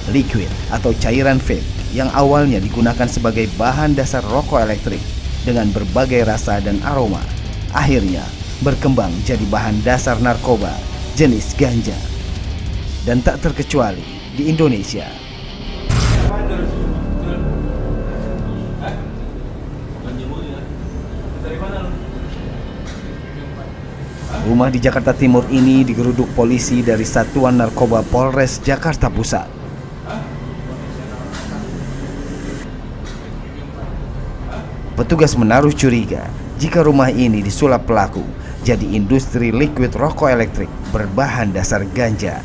Liquid atau cairan vape yang awalnya digunakan sebagai bahan dasar rokok elektrik dengan berbagai rasa dan aroma, akhirnya berkembang jadi bahan dasar narkoba jenis ganja. Dan tak terkecuali di Indonesia. Rumah di Jakarta Timur ini digeruduk polisi dari Satuan Narkoba Polres Jakarta Pusat. Petugas menaruh curiga jika rumah ini disulap pelaku jadi industri liquid rokok elektrik berbahan dasar ganja.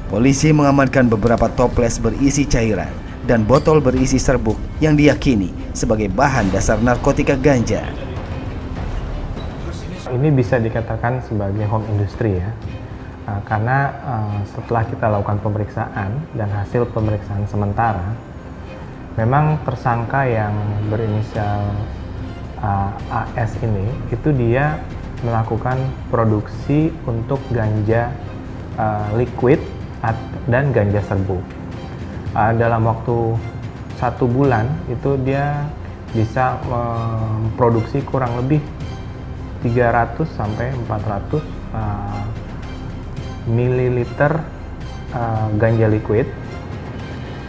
Polisi mengamankan beberapa toples berisi cairan dan botol berisi serbuk yang diyakini sebagai bahan dasar narkotika ganja. Ini bisa dikatakan sebagai home industry ya, karena setelah kita lakukan pemeriksaan dan hasil pemeriksaan sementara, memang tersangka yang berinisial AS ini itu dia melakukan produksi untuk ganja liquid dan ganja serbuk. Dalam waktu 1 bulan itu dia bisa memproduksi kurang lebih 300 sampai 400 mililiter ganja liquid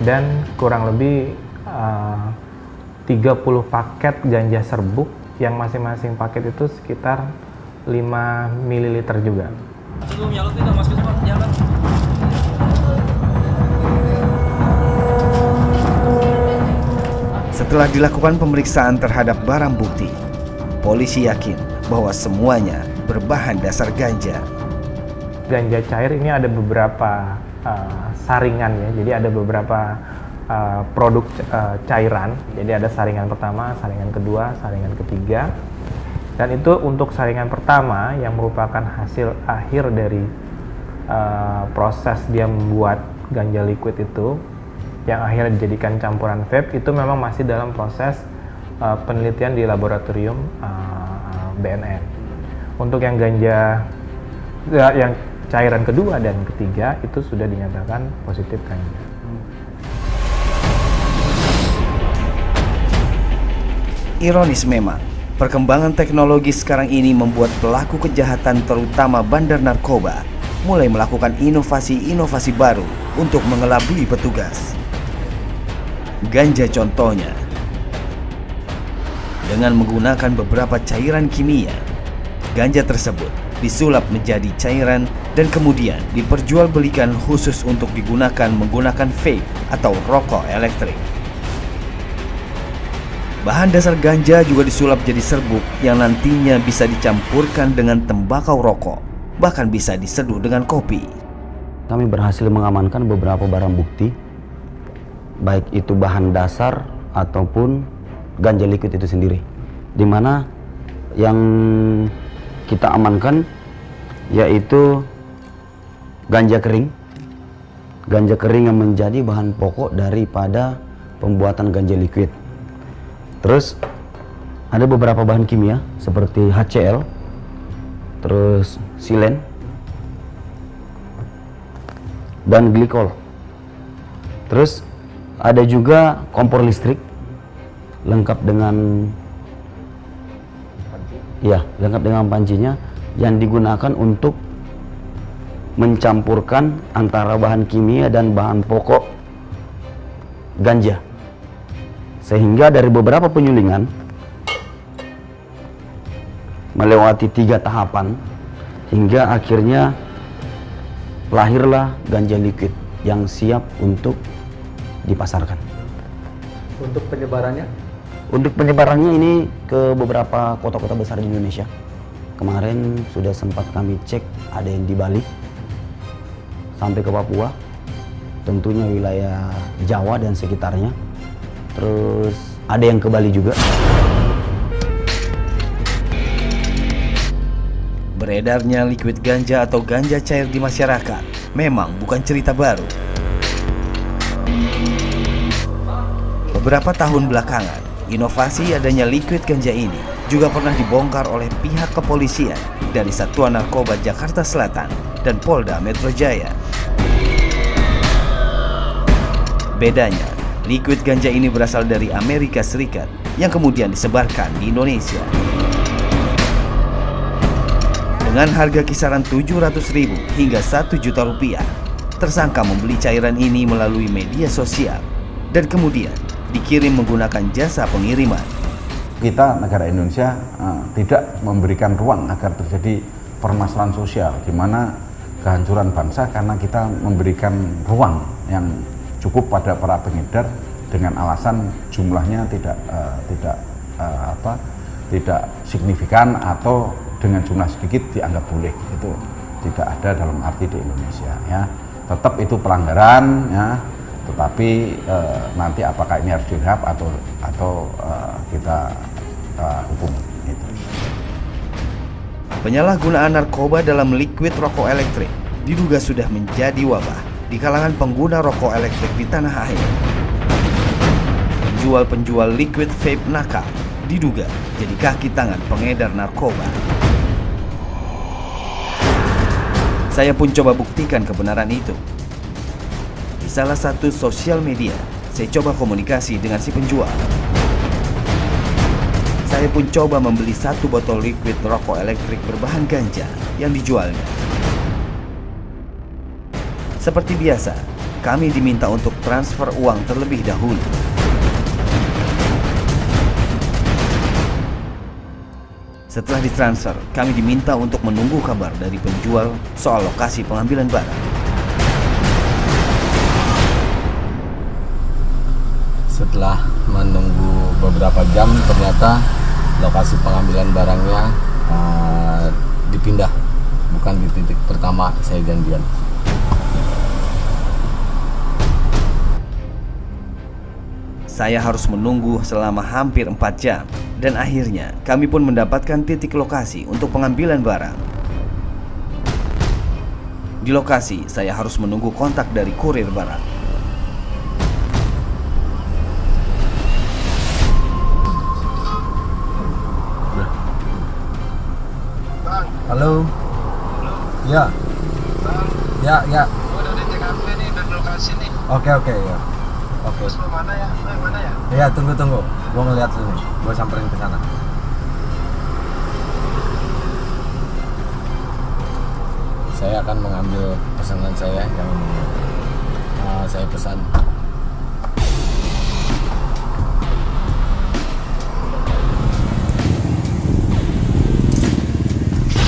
dan kurang lebih 30 paket ganja serbuk yang masing-masing paket itu sekitar 5 mililiter juga. Setelah dilakukan pemeriksaan terhadap barang bukti, polisi yakin bahwa semuanya berbahan dasar ganja. Ganja cair ini ada beberapa saringan ya, jadi ada beberapa produk cairan. Jadi ada saringan pertama, saringan kedua, saringan ketiga. Dan itu untuk saringan pertama yang merupakan hasil akhir dari proses dia membuat ganja liquid itu, yang akhirnya dijadikan campuran vape, itu memang masih dalam proses penelitian di laboratorium BNN. Untuk yang ganja, yang cairan kedua dan ketiga itu sudah dinyatakan positif ganja. Ironis memang, perkembangan teknologi sekarang ini membuat pelaku kejahatan terutama bandar narkoba mulai melakukan inovasi-inovasi baru untuk mengelabui petugas. Ganja contohnya. Dengan menggunakan beberapa cairan kimia, ganja tersebut disulap menjadi cairan dan kemudian diperjualbelikan khusus untuk digunakan menggunakan vape atau rokok elektrik. Bahan dasar ganja juga disulap jadi serbuk yang nantinya bisa dicampurkan dengan tembakau rokok, bahkan bisa diseduh dengan kopi. Kami berhasil mengamankan beberapa barang bukti, baik itu bahan dasar ataupun ganja liquid itu sendiri, di mana yang kita amankan yaitu ganja kering yang menjadi bahan pokok daripada pembuatan ganja liquid. Terus ada beberapa bahan kimia seperti HCl, terus silen dan glikol. Terus ada juga kompor listrik lengkap dengan pancinya yang digunakan untuk mencampurkan antara bahan kimia dan bahan pokok ganja. Sehingga dari beberapa penyulingan melewati 3 tahapan hingga akhirnya lahirlah ganja liquid yang siap untuk dipasarkan. Untuk penyebarannya? Untuk penyebarannya ini ke beberapa kota-kota besar di Indonesia. Kemarin sudah sempat kami cek, ada yang di Bali sampai ke Papua, tentunya wilayah Jawa dan sekitarnya. Terus ada yang ke Bali juga. Beredarnya liquid ganja atau ganja cair di masyarakat memang bukan cerita baru. Beberapa tahun belakangan, inovasi adanya liquid ganja ini juga pernah dibongkar oleh pihak kepolisian dari Satuan Narkoba Jakarta Selatan dan Polda Metro Jaya. Bedanya, liquid ganja ini berasal dari Amerika Serikat yang kemudian disebarkan di Indonesia. Dengan harga kisaran Rp700.000 hingga Rp1.000.000, tersangka membeli cairan ini melalui media sosial dan kemudian dikirim menggunakan jasa pengiriman. Kita negara Indonesia tidak memberikan ruang agar terjadi permasalahan sosial, di mana kehancuran bangsa karena kita memberikan ruang yang cukup pada para pengedar dengan alasan jumlahnya tidak signifikan atau dengan jumlah sedikit dianggap boleh. Itu tidak ada dalam arti di Indonesia, ya. Tetap itu pelanggaran, ya. Tetapi nanti apakah ini harus direhab atau kita hukum itu. Penyalahgunaan narkoba dalam liquid rokok elektrik diduga sudah menjadi wabah di kalangan pengguna rokok elektrik di tanah air. Penjual-penjual liquid vape nakal diduga jadi kaki tangan pengedar narkoba. Saya pun coba buktikan kebenaran itu. Di salah satu sosial media, saya coba komunikasi dengan si penjual. Saya pun coba membeli 1 botol liquid rokok elektrik berbahan ganja yang dijualnya. Seperti biasa, kami diminta untuk transfer uang terlebih dahulu. Setelah ditransfer, kami diminta untuk menunggu kabar dari penjual soal lokasi pengambilan barang. Setelah menunggu beberapa jam, ternyata lokasi pengambilan barangnya dipindah, bukan di titik pertama saya janjian. Saya harus menunggu selama hampir 4 jam dan akhirnya kami pun mendapatkan titik lokasi untuk pengambilan barang. Di lokasi, saya harus menunggu kontak dari kurir barang. Halo? Ya. Ya, ya. Udah di TKP nih, udah di lokasi nih. Oke, ya. Oke. Terus lu mana ya? Mana ya? Iya, tunggu. Gua ngeliat lu nih. Gua samperin ke sana. Saya akan mengambil pesanan saya yang saya pesan